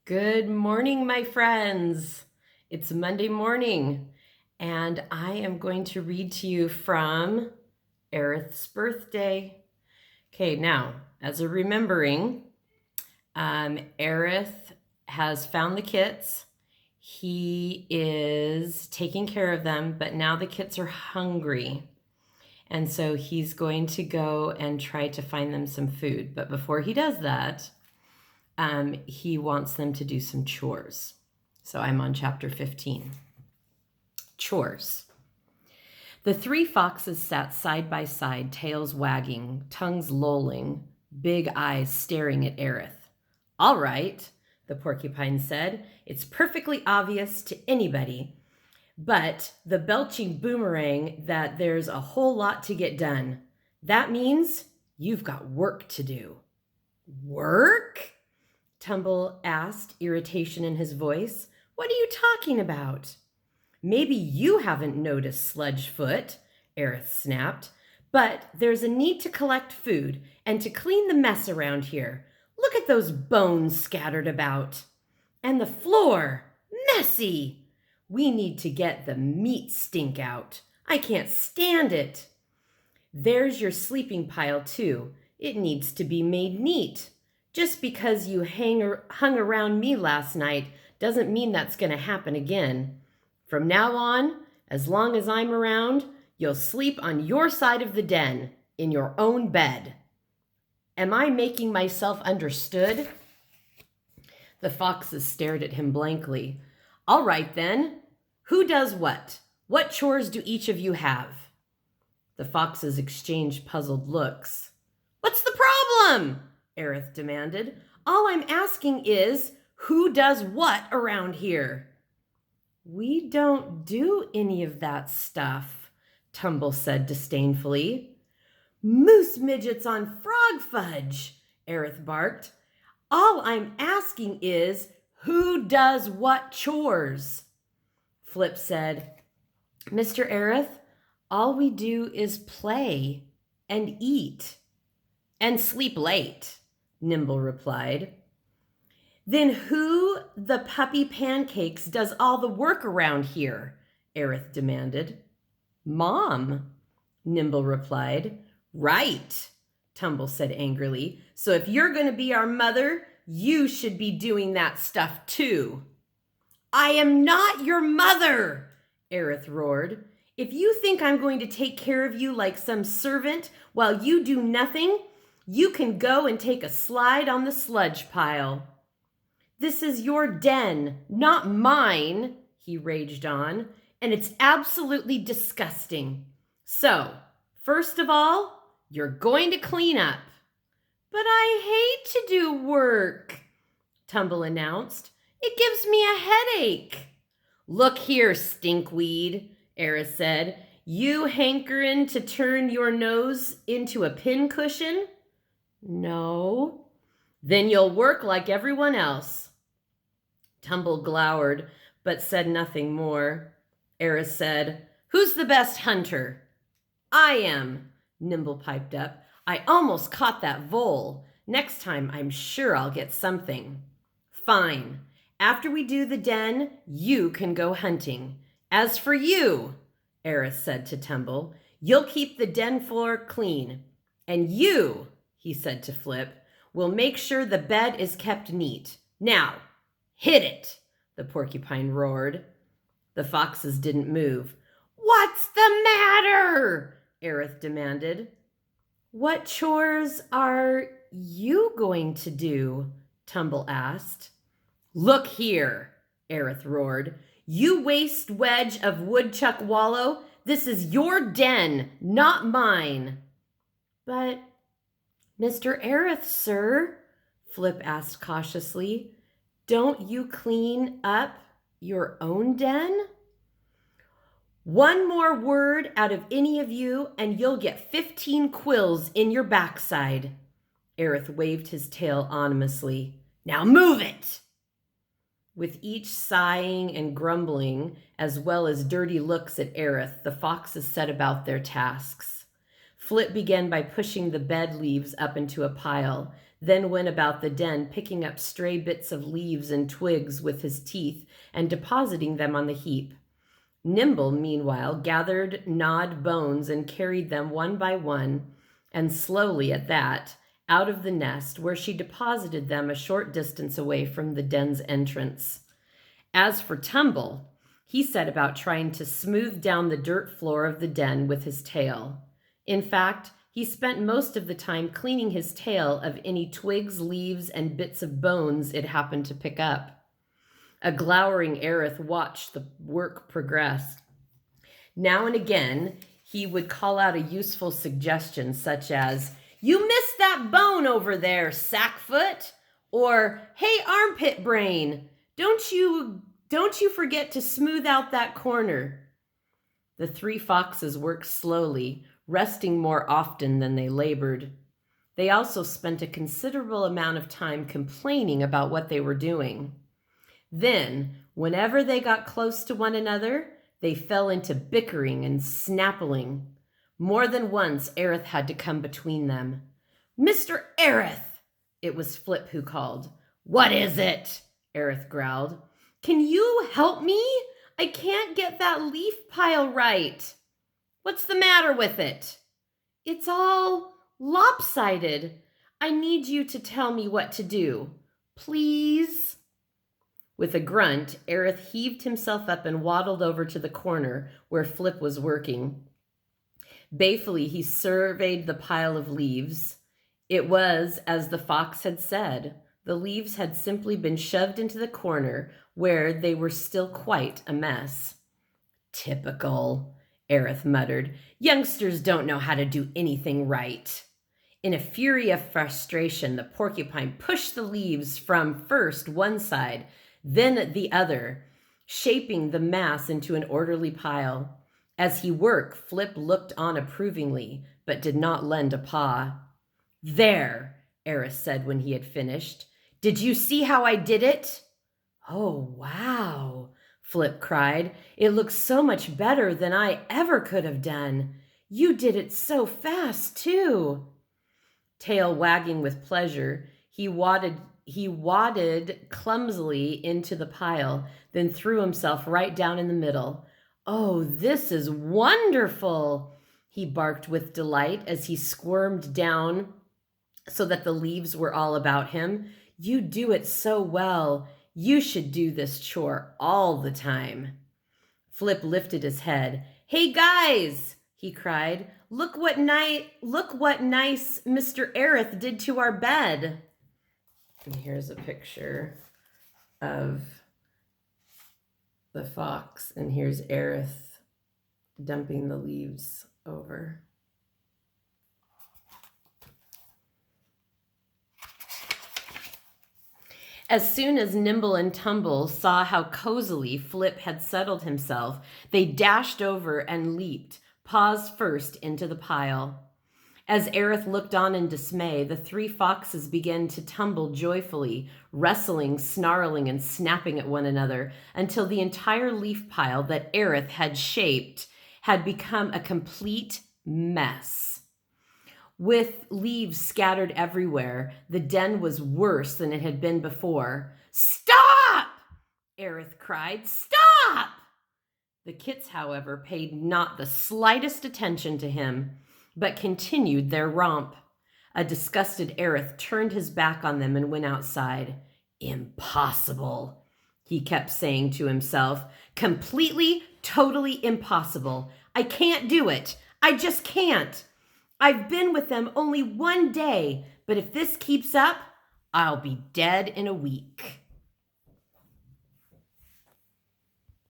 Good morning, my friends. It's Monday morning, and I am going to read to you from Aerith's birthday. Okay, now, as a remembering, Aerith has found the kits. He is taking care of them, but now the kits are hungry. And so he's going to go and try to find them some food. But before he does that, he wants them to do some chores. So I'm on chapter 15. Chores. The three foxes sat side by side, tails wagging, tongues lolling, big eyes staring at Aerith. All right, the porcupine said. It's perfectly obvious to anybody, but the belching boomerang that there's a whole lot to get done. That means you've got work to do. Work? Tumble asked, irritation in his voice. What are you talking about? Maybe you haven't noticed, Sludgefoot, Aerith snapped, but there's a need to collect food and to clean the mess around here. Look at those bones scattered about. And the floor, messy. We need to get the meat stink out. I can't stand it. There's your sleeping pile, too. It needs to be made neat. Just because you hung around me last night doesn't mean that's going to happen again. From now on, as long as I'm around, you'll sleep on your side of the den, in your own bed. Am I making myself understood? The foxes stared at him blankly. All right, then. Who does what? What chores do each of you have? The foxes exchanged puzzled looks. What's the problem? Aerith demanded. All I'm asking is, who does what around here? We don't do any of that stuff, Tumble said disdainfully. Moose midgets on frog fudge, Aerith barked. All I'm asking is, who does what chores? Flip said, Mr. Aerith, all we do is play and eat and sleep late, Nimble replied. Then who the puppy pancakes does all the work around here? Aerith demanded. Mom, Nimble replied. Right, Tumble said angrily. So if you're going to be our mother, you should be doing that stuff too. I am not your mother, Aerith roared. If you think I'm going to take care of you like some servant while you do nothing, you can go and take a slide on the sludge pile. This is your den, not mine, he raged on, and it's absolutely disgusting. So, first of all, you're going to clean up. But I hate to do work, Tumble announced. It gives me a headache. Look here, stinkweed, Aerith said. You hankering to turn your nose into a pincushion? No. Then you'll work like everyone else. Tumble glowered, but said nothing more. Aerith said, Who's the best hunter? I am, Nimble piped up. I almost caught that vole. Next time, I'm sure I'll get something. Fine. After we do the den, you can go hunting. As for you, Aerith said to Tumble, you'll keep the den floor clean. And you, he said to Flip, will make sure the bed is kept neat. Now, hit it, the porcupine roared. The foxes didn't move. What's the matter? Aerith demanded. What chores are you going to do? Tumble asked. Look here, Aerith roared. You waste wedge of woodchuck wallow. This is your den, not mine. But, Mr. Aerith, sir, Flip asked cautiously, don't you clean up your own den? One more word out of any of you, and you'll get 15 quills in your backside. Aerith waved his tail ominously. Now move it! With each sighing and grumbling, as well as dirty looks at Aerith, the foxes set about their tasks. Flip began by pushing the bed leaves up into a pile, then went about the den, picking up stray bits of leaves and twigs with his teeth and depositing them on the heap. Nimble, meanwhile, gathered gnawed bones and carried them one by one, and slowly at that, out of the nest, where she deposited them a short distance away from the den's entrance. As for Tumble, he set about trying to smooth down the dirt floor of the den with his tail. In fact, he spent most of the time cleaning his tail of any twigs, leaves, and bits of bones it happened to pick up. A glowering Aerith watched the work progress. Now and again, he would call out a useful suggestion such as, "You missed that bone over there, Sackfoot," or "Hey, Armpit Brain, don't you forget to smooth out that corner." The three foxes worked slowly, resting more often than they labored. They also spent a considerable amount of time complaining about what they were doing. Then, whenever they got close to one another, they fell into bickering and snappling. More than once, Aerith had to come between them. "Mr. Aerith!" It was Flip who called. "What is it?" Aerith growled. "Can you help me? I can't get that leaf pile right." "What's the matter with it?" "It's all lopsided. I need you to tell me what to do. Please?" With a grunt, Aerith heaved himself up and waddled over to the corner where Flip was working. Balefully, he surveyed the pile of leaves. It was, as the fox had said. The leaves had simply been shoved into the corner where they were still quite a mess. "Typical," Aerith muttered. "Youngsters don't know how to do anything right." In a fury of frustration, the porcupine pushed the leaves from first one side, then the other, shaping the mass into an orderly pile. As he worked, Flip looked on approvingly, but did not lend a paw. "There," Aerith said when he had finished. "Did you see how I did it?" "Oh, wow," Flip cried. "It looks so much better than I ever could have done. You did it so fast, too." Tail wagging with pleasure, he wadded clumsily into the pile, then threw himself right down in the middle. "Oh, this is wonderful," he barked with delight as he squirmed down so that the leaves were all about him. "You do it so well. You should do this chore all the time." Flip lifted his head. "Hey guys," he cried. Look what nice Mr. Aerith did to our bed." And here's a picture of the fox, and here's Aerith dumping the leaves over. As soon as Nimble and Tumble saw how cozily Flip had settled himself, they dashed over and leaped, paws first, into the pile. As Aerith looked on in dismay, the three foxes began to tumble joyfully, wrestling, snarling, and snapping at one another until the entire leaf pile that Aerith had shaped had become a complete mess. With leaves scattered everywhere, the den was worse than it had been before. "Stop!" Aerith cried. "Stop!" The kits, however, paid not the slightest attention to him, but continued their romp. A disgusted Aerith turned his back on them and went outside. "Impossible," he kept saying to himself. "Completely, totally impossible. I can't do it. I just can't. I've been with them only one day, but if this keeps up, I'll be dead in a week."